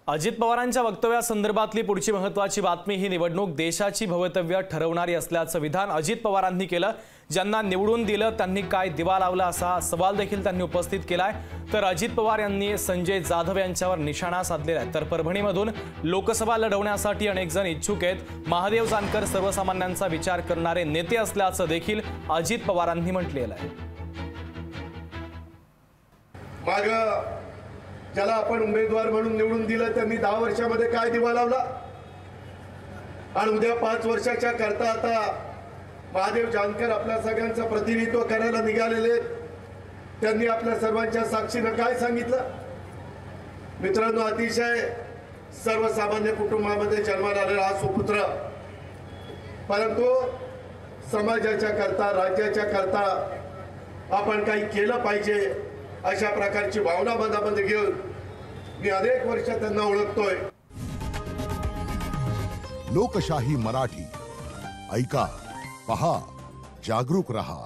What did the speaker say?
अजित पवारांच्या वक्तव्यासंदर्भातली पुढची महत्त्वाची बातमी ही निवडणूक देशाची भवितव्य ठरवणारी असल्याचं विधान अजित पवारांनी केलं। ज्यांना निवडून दिलं त्यांनी काय दिवा लावला असा सवाल देखील त्यांनी उपस्थित केलाय। तर अजित पवार यांनी संजय जाधव यांच्यावर निशाणा साधलेला आहे। तर परभणीमधून लोकसभा लढवण्यासाठी अनेक जण इच्छुक आहेत। महादेव जानकर सर्वसामान्यांचा विचार करणारे नेते असल्याचं देखील अजित पवारांनी म्हटलेलं आहे। ज्याला आपण उमेदवार म्हणून निवडून दिलं त्यांनी 10 वर्षामध्ये काय दिवा लावला आणि उद्या 5 वर्षाच्या करता आता महादेव जानकर आपल्या सगळ्यांचं प्रतिनिधित्व करायला निघालेले। त्यांनी आपल्या सर्वांच्या साक्षीने काय सांगितलं? मित्रांनो, अतिशय सर्वसामान्य कुटुंबामध्ये जन्माला आलेला हा सुपुत्र, परंतु समाजाच्या करता राज्याच्या करता आपण काही केलं पाहिजे अशा प्रकारची भावना मनामध्ये घेऊन मी अनेक वर्ष त्यांना ओळखतोय। लोकशाही मराठी ऐका, पहा, जागरूक रहा।